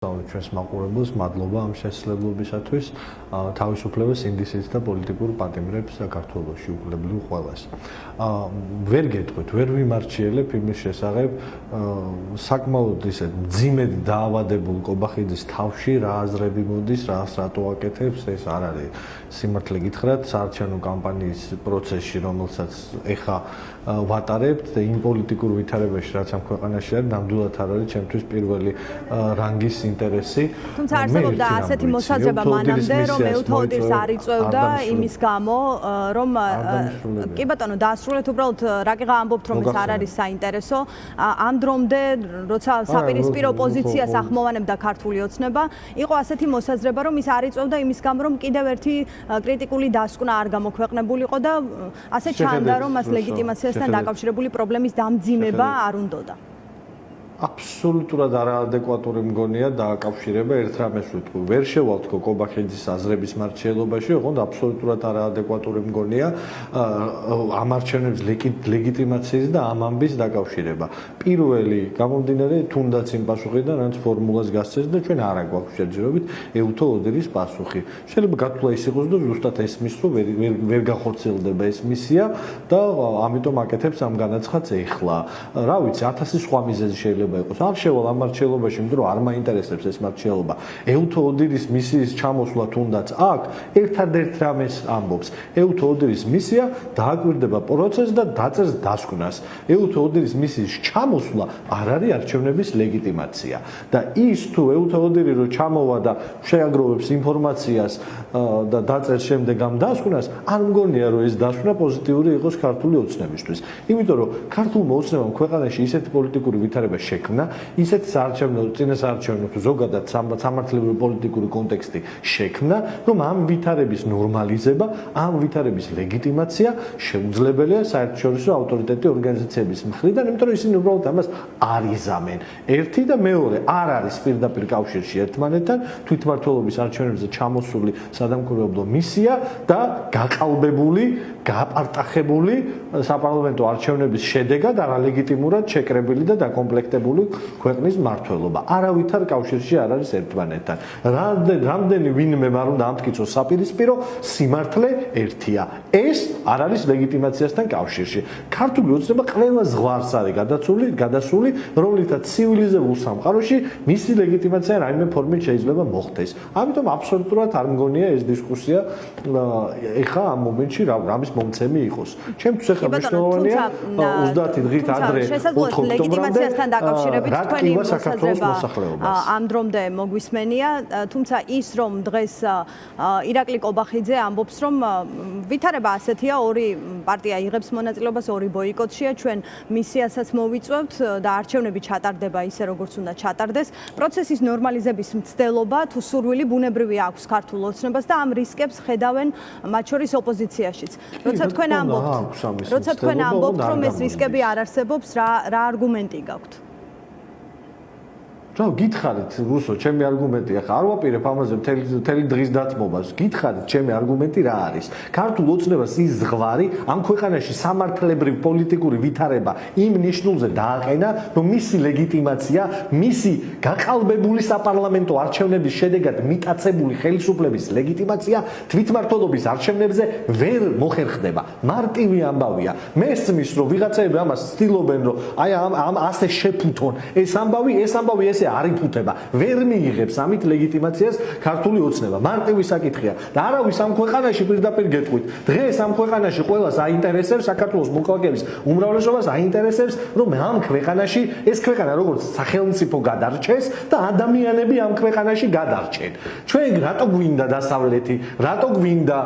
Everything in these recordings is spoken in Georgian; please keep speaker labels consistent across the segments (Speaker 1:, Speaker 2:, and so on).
Speaker 1: ჩვენს მაყურებელს მადლობა ამ შესაძლებლობისათვის თავისუფლებას ინდისის და პოლიტიკურ პატიმრებს საქართველოში უგლებლივ ყველას. ვერ გეტყვით, ვერ ვიმარჩიელებ იმის შესახებ საკმაოდ ისე მძიმედ დაავადებულ კობახიძის თავში რა აზრები მოდის, რატო აკეთებს, ეს არ არის სიმართლე გითხრათ, საარჩევნო კამპანიის პროცესში, რომელსაც ეხა ვატარებთ, იმ პოლიტიკურ ვითარებაში, რაც ამ ქვეყანაში არის, ნამდვილად არ არის ჩემთვის პირველი რანგის ინტერესი.
Speaker 2: თუმცა არსებობდა ასეთი მოსაზრება მანამდე, რომ მეუთოდის არ იწევდა იმის გამო, რომ კი ბატონო, დაასრულეთ უბრალოდ რაკიღა ამბობთ, რომ ეს არ არის საინტერესო. ამ დრომდე, როცა საპირისპირო პოზიციას ახმოვანებდა ქართული ოცნება, იყო ასეთი მოსაზრება, რომ ის არ იწევდა იმის გამო, რომ კიდევ ერთი კრიტიკული დასკვნა არ გამოქვეყნებულიყო და ასე ჩანდა, რომ მას ლეგიტიმაციასთან დაკავშირებული პრობლემის დამძიმება არ უნდოდა.
Speaker 1: აბსოლუტურად არაადეკვატური მგონია დააკავშირება ერთ რამეს ვიტყვი. ვერ შევალთქო კობახიძის აზრების მარჩიელობაში, ოღონდ აბსოლუტურად არაადეკვატური მგონია ამ არჩევნების ლეგიტიმაციის და ამ ამბის დაკავშირება. პირველი გამომდინარე თუნდაც იმ პასუხიდან, რაც ფორმულას გასცეს და ჩვენ არ აგვაქვს შეჯერებით ეუთო ოდერის პასუხი. შეიძლება გათვლა ის იყოს და ზუსტად ეს მის რომ ვერ გახორციელდება ეს მისია და ამიტომ აკეთებს ამ განაცხადს ეხლა. რა ვიცი, 1000 სხვა მიზეზი შეიძლება იყოს. არ შევალ ამ მარჩიელობაში, იმიტომ რომ არ მაინტერესებს ეს მარჩიელობა. ეუთო ოდერის მისიის ჩამოსვლა თუნდაც აქ ერთადერთ რამეს ამბობს. ეუთო ოდერის მისია დააკვირდება პროცესს და დაწერს დასკვნას. ეუთო ოდერის მისიის ჩამოსვლა არ არის არჩევნების ლეგიტიმაცია. და ის თუ ეუთო ოდერი რო ჩამოვა და შეაგროვებს ინფორმაციას და დაწერს შემდეგ ამ დასკვნას, არ მგონია რომ ეს დასკვნა პოზიტიური იყოს ქართული ოცნებისთვის. იმიტომ რომ ქართულმა ოცნებამ ქვეყანაში ისეთი პოლიტიკური ვითარება შექმნა, ისეთი საარჩევნო წინასაარჩევნო თუ ზოგადად სამართლებრივი პოლიტიკური კონტექსტი შექმნა, რომ ამ ვითარების ნორმალიზება, ამ ვითარების ლეგიტიმაცია შეუძლებელია საერთაშორისო ავტორიტეტი ორგანიზაციების მხრიდან, იმიტომ რომ ისინი უბრალოდ ამას არ იზამენ. ერთი და მეორე არ არის პირდაპირ კავშირში ერთმანეთთან, თვითმმართველობის არჩევნებზე ჩამოსული სადამკვირვებლო მისია და გაყალბებული, გაპარტახებული საპარლამენტო არჩევნების შედეგად არალეგიტიმურად შეკრებილი და დაკომპლექტებული ქვეყნის მმართველობა. არავითარ კავშირში არ არის ერთმანეთთან. რამდენი ვინმე არ უნდა ამტკიცოს საპირისპირო, სიმართლე ერთია. ეს არ არის ლეგიტიმაციასთან კავშირში. ქართული ოცნება ყველა ზღვარს არის გადასული, რომლითაც ცივილიზებულ სამყაროში მისი ლეგიტიმაცია რაიმე ფორმით შეიძლება მოხდეს. ამიტომ აბსოლუტურად არ მგონია ეს დისკუსია ეხა ამ მომენტში რამის მომცემი იყოს. ჩემთვის ეხა მნიშვნელოვანია 30 დღით ადრე 4
Speaker 2: ლეგიტიმაციასთან დაკავშირებით თქვენი მოსაზრება ამ დრომდე მოგვისმენია, თუმცა ის რომ დღეს ირაკლი კობახიძე ამბობს, რომ ვითარება ასეთია, ორი პარტია იღებს მონაწილეობას, ორი ბოიკოტშია, ჩვენ მისიასაც მოვიწვევთ და არჩევნები ჩატარდება ისე როგორც უნდა ჩატარდეს. პროცესის ნორმალიზების მცდელობა თუ სურვილი ბუნებრივი აქვს ქართულ ოცნებას და ამ რისკებს ხედავენ მათ შორის ოპოზიციაშიც. როცა თქვენ ამბობთ, რომ ეს რისკები არ არსებობს, რა არგუმენტი გაქვთ?
Speaker 1: რა გითხარით რუსო, ჩემი არგუმენტია, ხა არ ვაპირებ ამაზე მთელი დღის დათმობას. გითხარით, ჩემი არგუმენტი რა არის? ქართულ ოცნებას ის ზღვარი ამ ქვეყანაში სამართლებრივ პოლიტიკური ვითარება იმ ნიშნულზე დააყენა, რომ მისი ლეგიტიმაცია, მისი გაყალბებული საპარლამენტო არჩევნების შედეგად მიტაცებული ხელისუფლების ლეგიტიმაცია თვითმმართველობის არჩევნებზე ვერ მოხერხდება. მარტივი ამბავია. მესმის, რომ ვიღაცები ამას ცდილობენ, რომ აი ამ ასე შეფუთონ. ეს ამბავი ესე არ იფუთება. ვერ მიიღებს ამით ლეგიტიმაციას ქართული ოცნება. მარტივი საკითხია. და არავის ამ ქვეყანაში პირდაპირ გეტყვით. დღეს ამ ქვეყანაში ყველას აინტერესებს საქართველოს მოქალაქეების უმრავლესობას აინტერესებს, რომ ამ ქვეყანაში ეს ქვეყანა როგორც სახელმწიფო გადარჩეს და ადამიანები ამ ქვეყანაში გადარჩენ. ჩვენ რატო გვინდა დასავლეთი, რატო გვინდა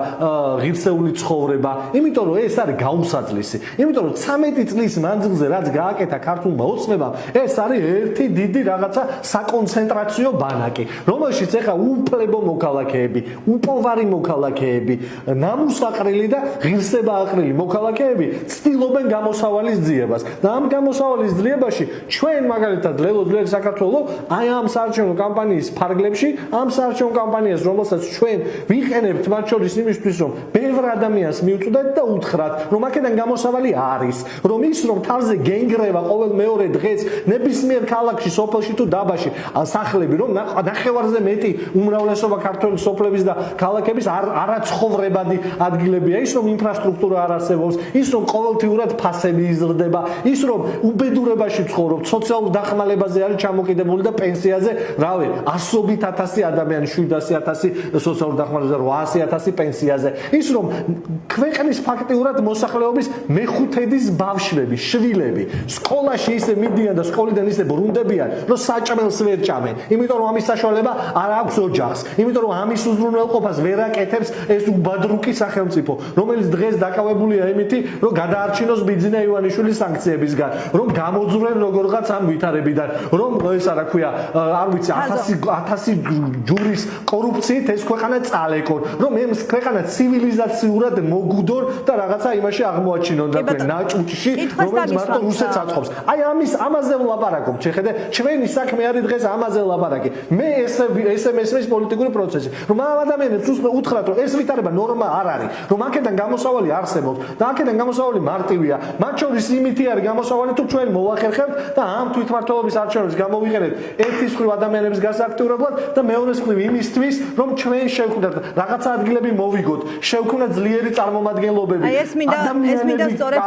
Speaker 1: ღირსეული ცხოვრება? იმიტომ რომ ეს არის გაუსაძლისი. იმიტომ რომ 13 წლის მანძილზე რაც გააკეთა ქართულმა ოცნებამ, ეს არის ერთი დიდი რაღაცა საკონცენტრაციო ბანაკი, რომელშიც ეხა უფლებო მოქალაქეები, უპოვარი მოქალაქეები, ნამუსაყრელი და ღირსებააყრელი მოქალაქეები ცდილობენ გამოსავალის ძიებას. და ამ გამოსავალის ძიებაში ჩვენ მაგალითად ლელო საქართველო აი ამ საარჩევნო კამპანიის ფარგლებში, ამ საარჩევნო კამპანიას, რომელსაც ჩვენ ვიყენებთ მათ შორის იმისთვის, რომ ბევრ ადამიანს მივწვდეთ და უთხრათ, რომ აქედან გამოსავალი არის, რომ ის რომ თავზე გენგრევა ყოველ მეორე დღეს ნებისმიერ ქალაქში, სოფელში თუ დაბაში სახლები, რომ ნახევარზე მეტი უმრავლესობა ქართველი სოფლების და ქალაქების არაცხოვრებადი ადგილებია, ის რომ ინფრასტრუქტურა არ არსებობს, ის რომ ყოველთვიურად ფასები იზრდება, ის რომ უბედურებაში ცხოვრობთ, სოციალურ დახმარებაზე არის ჩამოკიდებული და პენსიაზე, რავი, 100.000 ადამიანი 700.000 სოციალურ დახმარებაზე, 800.000 პენსიაზე, ის რომ ქვეყნის ფაქტიურად მოსახლეობის მეხუთედის ბავშვები, შვილები სკოლაში ისე მიდიან და სკოლიდან ისე ბრუნდებიან, რომ საჭმელს ვერ ჭამენ, იმიტომ რომ ამის საშუალება არ აქვს ოჯახს, იმიტომ რომ ამის უზრუნველყოფას ვერ აკეთებს ეს უბადრუკი სახელმწიფო, რომელიც დღეს დაკავებულია იმითი, რომ გადაარჩინოს ბიძინა ივანიშვილის სანქციებისგან, რომ გამოძვრენ როგორღაც ამ ვითარებიდან, რომ ესა რა ქვია, არ ვიცი 1000 ჯურის კორუფციით ეს ქვეყანა წალეკონ, რომ ეს ქვეყანა ცივილიზაციურად მოგუდონ და რაღაცა იმაში აღმოაჩინონ და ნაჭუჭში, რომელიც მარტო რუსეთს აწყობს. აი ამაზე ვლაპარაკობ, შეხედე, ჩვენი საქმე არის დღეს ამაზე ვლაპარაკი. მე ესე მესმის პოლიტიკური პროცესი. რომ ამ ადამიანებს უთხრათ, რომ ეს ვითარება ნორმა არ არის, რომ აქედან გამოსავალი არსებობს და აქედან გამოსავალი მარტივია. მათ შორის იმითი არის გამოსავალი, თუ ჩვენ მოვახერხებთ და ამ თვითმმართველობის არჩევნებს გამოვიყენებთ ერთის მხრივ ადამიანების გასაქტიურებლად და მეორეს მხრივ იმისთვის, რომ ჩვენ შევქმნათ რაღაცა ადგილები მოვიგოთ, შევქმნათ ძლიერი წარმომადგენლობები.
Speaker 2: ეს მინდა სწორედ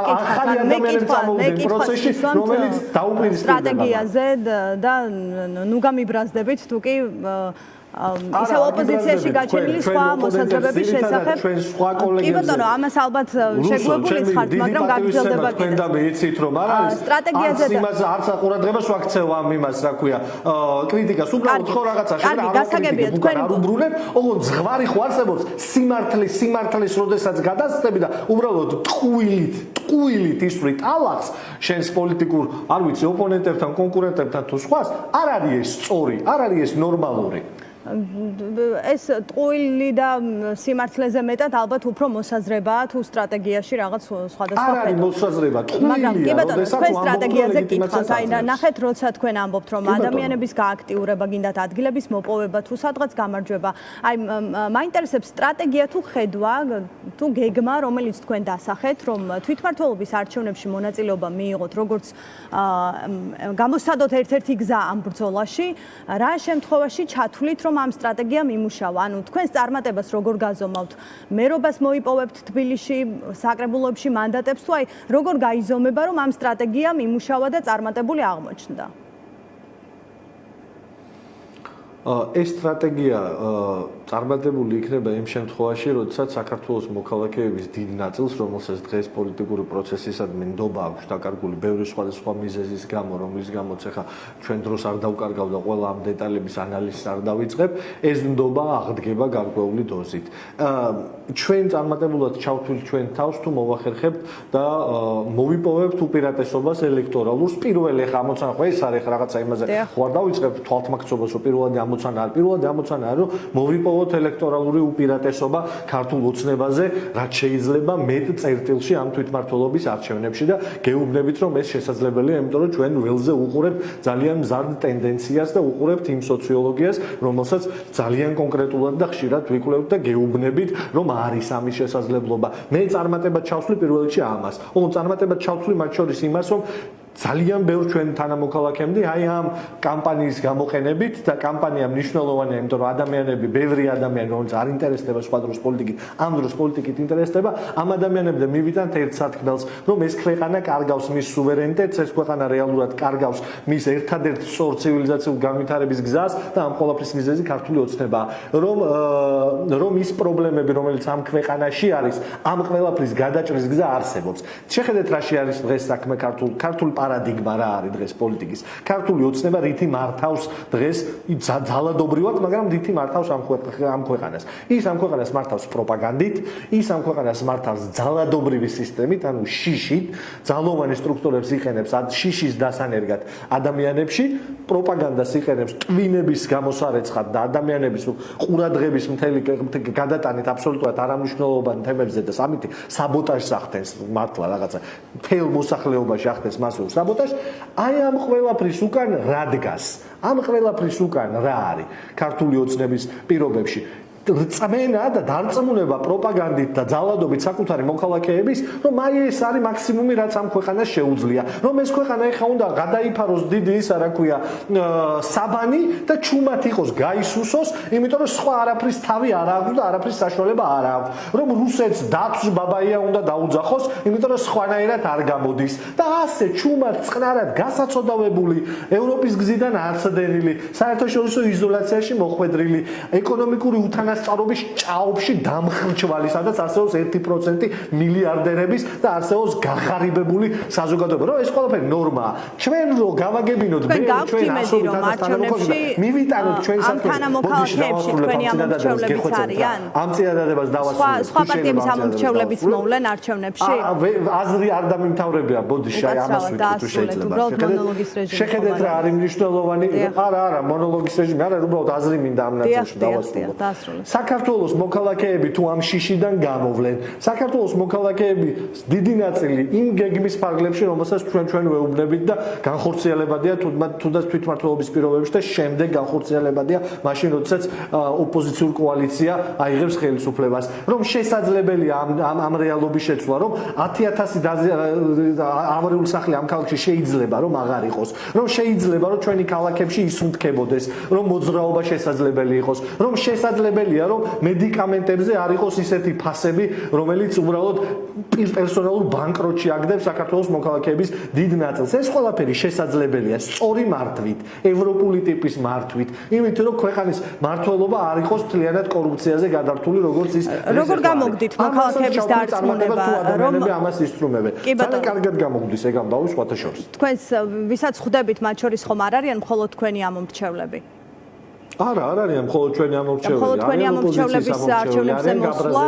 Speaker 2: კითხვა,
Speaker 1: პროცესში, რომელიც დაუპირისპირდება
Speaker 2: სტრატეგიაზე და ნუ გამიბრაზდებით თუ კი ისევ ოპოზიციაში გაჩენილი სხვა მოსაზრებების შესახებ.
Speaker 1: ჩვენ სხვა კოლეგებს.
Speaker 2: კი ბატონო, ამას ალბათ შეგვებული ხართ, მაგრამ გაგრძელდება კიდეც.
Speaker 1: თქვენ და მე იცით რომ არ არის
Speaker 2: სტრატეგიაზე
Speaker 1: იმას არც ყურადღებას ვაქცევ ამ იმას, რა ქვია, კრიტიკას უბრალოდ ხო რაღაცა
Speaker 2: გასაგებია თქვენ
Speaker 1: არ უბრუნებ, ოღონდ ზღვარი ხო არსებობს სიმართლის როდესაც გადასწრები და უბრალოდ ტყუილით ისვრით ალახს შენს პოლიტიკურ, არ ვიცი, ოპონენტებთან, კონკურენტებთან თუ სხვას, არ არის ეს სწორი, არ არის ეს ნორმალური.
Speaker 2: ეს ტყუილი და სიმართლეზე მეტად ალბათ უფრო მოსაზრებაა თუ სტრატეგიაში რაღაც სხვადასხვა
Speaker 1: არ არის მოსაზრება, ტყუილია,
Speaker 2: კი ბატონო, თქვენ სტრატეგიაზე გითხავთ, აი ნახეთ, როცა თქვენ ამბობთ, რომ ადამიანების გააქტიურება, გინდათ ადგილების მოპოვება თუ სადღაც გამარჯვება, აი მაინტერესებს სტრატეგია თუ ხედვა, თუ გეგმა, რომელიც თქვენ დასახეთ, რომ თვითმმართველობის არჩევნებში მონაწილეობა მიიღოთ, როგორც გამოსცადოთ ერთ-ერთი გზა ამ ბრძოლაში, რა შემთხვევაში ჩათვლით, რომ ამ სტრატეგიამ იმუშავა, ანუ თქვენს წარმატებას როგორ გაზომავთ, მერობას მოიპოვებთ თბილისში, საკრებულოებში მანდატებს თუ აი როგორ გაიზომება, რომ ამ სტრატეგიამ იმუშავა და წარმატებული აღმოჩნდა?
Speaker 1: ეს სტრატეგია წარმატებული იქნება იმ შემთხვევაში, როდესაც საქართველოს მოქალაქეების დიდ ნაწილს, რომელსაც დღეს პოლიტიკური პროცესისადმი ნდობა აქვს დაკარგული ბევრი სხვადასხვა მიზეზის გამო, რომლის გამოც ახლა ჩვენ დროს არ დავკარგავ და ყველა ამ დეტალების ანალიზს არ დავიწყებ, ეს ნდობა აღდგება გარკვეული დოზით. ჩვენ წარმატებულად ჩავთვლით ჩვენ თავს თუ მოვახერხებთ და მოვიპოვებთ უპირატესობას ელექტორალურს. პირველი ახლა ამოცანა ხო ეს არის რაღაცა იმაზე ხო არ დავიწყებ თვალთმაქცობას, რომ პირველადი ამოცანა არის, რომ მოვიპოვოთ ელექტორალური უპირატესობა ქართულ ოცნებაზე, რაც შეიძლება მეტ წერტილში ამ თვითმმართველობის არჩევნებში და გეუბნებით, რომ ეს შესაძლებელია, იმიტომ რომ ჩვენ ველზე უყურებთ ძალიან მზარდ ტენდენციას და უყურებთ იმ სოციოლოგიას, რომელსაც ძალიან კონკრეტულად და ხშირად ვიკვლევთ და გეუბნებით, რომ არის ამის შესაძლებლობა. მე წარმატებად ჩავთვლი პირველ რიგში ამას. ოღონდ წარმატებად ჩავთვლი მათ შორის იმას, რომ ძალიან ბევრ ჩვენ თანამოქალაქემდე აი ამ კამპანიის გამოყენებით და კამპანია მნიშვნელოვანია, იმიტომ რომ ადამიანები, ბევრი ადამიანი, რომელიც არ ინტერესდება სხვა დროს პოლიტიკით, ამ დროს პოლიტიკით ინტერესდება, ამ ადამიანებთან მივიტანთ ერთ სათქმელს, რომ ეს ქვეყანა კარგავს მის სუვერენიტეტს, ეს ქვეყანა რეალურად კარგავს მის ერთადერთ სწორ ცივილიზაციურ განვითარების გზას და ამ ყველაფრის მიზეზი ქართული ოცნებაა, რომ ის პრობლემები, რომელიც ამ ქვეყანაში არის, ამ ყველაფრის გადაჭრის გზა არსებობს. შეხედეთ, რაში არის დღეს საქმე ქართულ პარადიგმა რა არის დღეს პოლიტიკის. ქართული ოცნება რითი მართავს დღეს ძალადობრივად, მაგრამ რითი მართავს ამ ქვეყანას. ის ამ ქვეყანას მართავს პროპაგანდით, ის ამ ქვეყანას მართავს ძალადობრივი სისტემით, ანუ შიშით, ძალოვანი სტრუქტურებს იყენებს შიშის დასანერგად ადამიანებში, პროპაგანდას იყენებს ტვინების გამოსარეცხად და ადამიანების ყურადღების მთელი გადატანით აბსოლუტურად არამნიშვნელოვან თემებზე და სამითი საბოტაჟს ახდენს მართლა რაღაცა მთელ მოსახლეობაში ახდენს მასიურ საბოტაჟს. აი ამ ყველაფრის უკან რა დგას? ამ ყველაფრის უკან რა არის ქართული ოცნების პირობებში? რწმენა და დარწმუნება პროპაგანდით და ძალადობით საკუთარი მოქალაქეების, რომ აი ეს არის მაქსიმუმი, რაც ამ ქვეყანას შეუძლია. რომ ეს ქვეყანა ეხა უნდა გადაიფაროს დიდი ისა რა ქვია საბანი და ჩუმად იყოს გაისუსოს, იმიტომ რომ სხვა არაფრის თავი არ აქვს და არაფრის საშუალება არ აქვს. რომ რუსეთს დათვს ბაბაია უნდა დაუძახოს, იმიტომ რომ სხვანაირად არ გამოდის და ასე ჩუმად წყნარად გასაცოდავებული ევროპის გზიდან არცდენილი, საერთაშორისო იზოლაციაში მოხვედრილი, ეკონომიკური უთანასწორობის ჭაობში დამხრჩვალი, სადაც არსებობს 1% მილიარდერების და არსებობს გაღარიბებული საზოგადოება. რომ ეს ყველაფერი ნორმაა. ჩვენ რო გავაგებინოთ ჩვენ ასობით თანამოქმედებს, მივიტანოთ ჩვენ
Speaker 2: თანამოქალაქეებში თქვენი ამომრჩევლების არიან?
Speaker 1: ამ წინადადებას დავასრულებ.
Speaker 2: სხვა პარტიების ამომრჩევლებიც მოვლენ არჩევნებში?
Speaker 1: აზრი არ დამიმთავრებია, ბოდიში, აი ამას ვიტყვი თუ შეიძლება. შეხედეთ რა არის მნიშვნელოვანი. არა, მონოლოგის რეჟიმი არა, უბრალოდ აზრი მინდა ამ ნაწილში დავასრულოთ. საქართველოს მოქალაქეები თუ ამ შიშიდან გამოვლენ, საქართველოს მოქალაქეები დიდი ნაწილი იმ გეგმის ფარგლებში, რომელსაც ჩვენ ვეუბნებით და განხორციელებადია თუნდაც თვითმმართველობის პირობებში და შემდეგ განხორციელებადია მაშინ, როდესაც ოპოზიციურ კოალიცია აიღებს ხელისუფლებას. რომ შესაძლებელია ამ რეალობის შეცვლა, რომ 10,000 ავარიული სახლი ამ ქალაქში შეიძლება რომ აღარ იყოს, რომ შეიძლება რომ ჩვენი ქალაქებში ისუნთქებოდეს, რომ მოძრაობა შესაძლებელი იყოს, რომ შესაძლებელია რომ მედიკამენტებზე არ იყოს ისეთი ფასები, რომელიც უბრალოდ პერსონალურ ბანკროტში აგდებს საქართველოს მოქალაქეების დიდ ნაწილს. ეს ყველაფერი შესაძლებელია სწორი მართვით, ევროპული ტიპის მართვით, იმით რომ ქვეყანის მართლობა არ იყოს მთლიანად კორუფციაზე გადართული, როგორც ის
Speaker 2: როგორ გამოგდით მოქალაქეების დარწმუნება,
Speaker 1: რომ ამას ისწრუმებენ. ძალიან კარგად გამოგდის ეგ ამბავი სხვათა შორის.
Speaker 2: თქვენს ვისაც ხვდებით მათ შორის ხომ არ არიან მხოლოდ თქვენი ამომრჩევლები?
Speaker 1: არა, არ არიან მხოლოდ ჩვენი ამომრჩევლები.
Speaker 2: მხოლოდ თქვენი ამომრჩევლების არჩევნებზე მოსვლა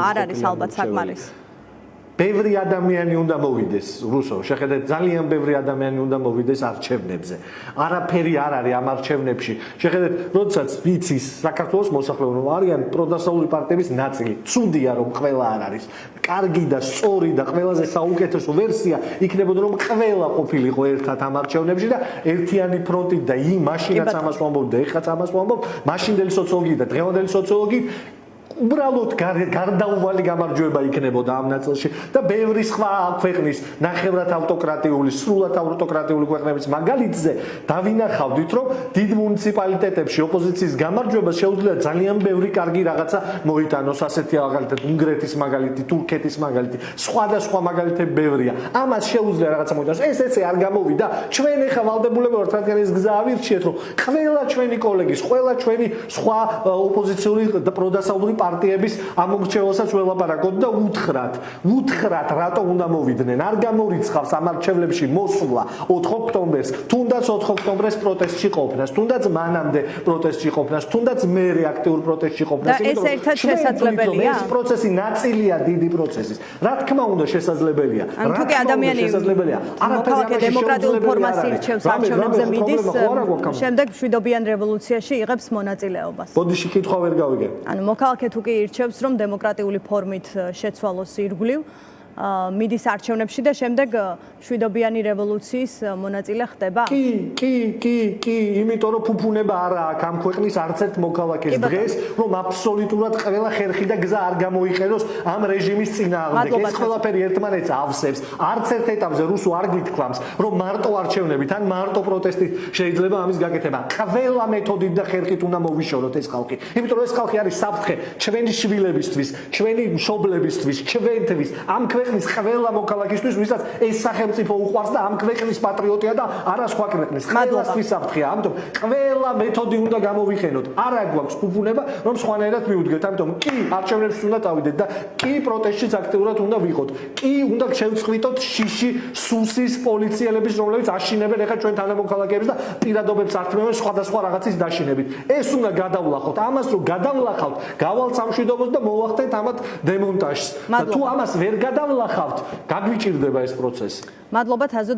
Speaker 2: არ არის ალბათ საკმარის.
Speaker 1: ბევრი ადამიანი უნდა მოვიდეს, რუსო, შეხედეთ, ძალიან ბევრი ადამიანი უნდა მოვიდეს არჩევნებზე. არაფერი არ არის ამ არჩევნებში. შეხედეთ, როდესაც ვიცის საქართველოს მოსახლეობა არიან პროდასავლური პარტიების ნაწილი. ცუდია რომ ყველა არ არის. კარგი და სწორი და ყველაზე საუკეთესო ვერსია იქნებოდა რომ ყველა ყოფილიყო ერთად ამ არჩევნებში და ერთიანი ფრონტით და მაშინაც ამას ვამბობ და ეხლაც ამას ვამბობ, მაშინდელი სოციოლოგიით და დღევანდელი სოციოლოგიით უბრალოდ გარდაუვალი გამარჯვება იქნებოდა ამ ნაწილში და ბევრი სხვა ქვეყნის ნახევრად ავტოკრატიული, სრულად ავტოკრატიული ქვეყნების მაგალითზე დავინახავდით, რომ დიდ მუნიციპალიტეტებში ოპოზიციის გამარჯვება შეუძლია ძალიან ბევრი კარგი რაღაცა მოიტანოს, ასეთია მაგალითად უნგრეთის მაგალითი, თურქეთის მაგალითი, სხვადასხვა მაგალითები ბევრია. ამას შეუძლია რაღაცა მოიტანოს. ეს ეცე არ გამოვიდა. ჩვენ ახლა ვალდებულები ვართ, რადგან ეს გზა ავირჩიეთ, რომ ყველა ჩვენი კოლეგის, ყველა ჩვენი სხვა ოპოზიციური და პროდასავლური პარტიების ამომრჩეველსაც ველაპარაკოთ და უთხრათ რატო უნდა მოვიდნენ. არ გამორიცხავს ამ არჩევნებში მოსვლა 4 ოქტომბერს, თუნდაც 4 ოქტომბერს პროტესტში ყოფნას, თუნდაც მანამდე პროტესტში ყოფნას, თუნდაც მერე აქტიურ პროტესტში ყოფნას.
Speaker 2: და ეს ერთად შესაძლებელია?
Speaker 1: ეს პროცესი ნაწილია დიდი პროცესის. რა თქმა უნდა შესაძლებელია.
Speaker 2: ან თუ კი ადამიანი მოქალაქე დემოკრატიულ ფორმას ირჩევს არჩევნებზე მიდის, შემდეგ მშვიდობიან რევოლუციაში იღებს მონაწილეობას.
Speaker 1: ბოდიში კითხვა ვერ გავიგე.
Speaker 2: ანუ მოქალაქე თუ კი ირჩევს რომ დემოკრატიული ფორმით შეცვალოს ირგვლივ მიდის არჩევნებში და შემდეგ მშვიდობიანი რევოლუციის მონაწილე ხდება?
Speaker 1: კი, იმიტომ რომ ფუფუნება არა აქვს ამ ქვეყნის არც ერთ მოქალაქეს დღეს, რომ აბსოლუტურად ყველა ხერხი და გზა არ გამოიყენოს ამ რეჟიმის წინააღმდეგ. ეს ყველაფერი ერთმანეთს ავსებს. არც ერთ ეტაპზე რუსო არ გითქვამს, რომ მარტო არჩევნებით ან მარტო პროტესტით შეიძლება ამის გაკეთება. ყველა მეთოდით და ხერხით უნდა მოვიშოროთ ეს ხალხი. იმიტომ რომ ეს ხალხი არის საფრთხე ჩვენი შვილებისთვის, ჩვენი მშობლებისთვის, ჩვენთვის, ამ ქვეყნის ყველა მოქალაქისთვის, ვისაც ეს სახელმწიფო უყვარს და ამ ქვეყნის პატრიოტია და არა სხვა ქვეყნის. ყველასთვის საფრთხეა. ამიტომ ყველა მეთოდი უნდა გამოვიხენოთ. არა გვაქვს ფუფუნება, რომ სხვანაირად მივუდგეთ. ამიტომ კი არჩევნებში უნდა დავიდეთ და კი პროტესტშიც აქტიურად უნდა ვიყოთ. კი უნდა შევწყვიტოთ შიში სუსის პოლიციელების, რომლებიც აშინებენ ახლა ჩვენ თანამოქალაქეებს და პირადობებს ართმევენ სხვადასხვა რაღაცის დაშინებით. ეს უნდა გადავლახოთ. ამას რო გადავლახავთ, გავალთ სამშვიდობოს და მოვახდეთ ამათ დემონტაჟს. და თუ ამას ვერ გადავლახავთ, გაგვიჭირდება ეს პროცესი.
Speaker 2: მადლობა თაზო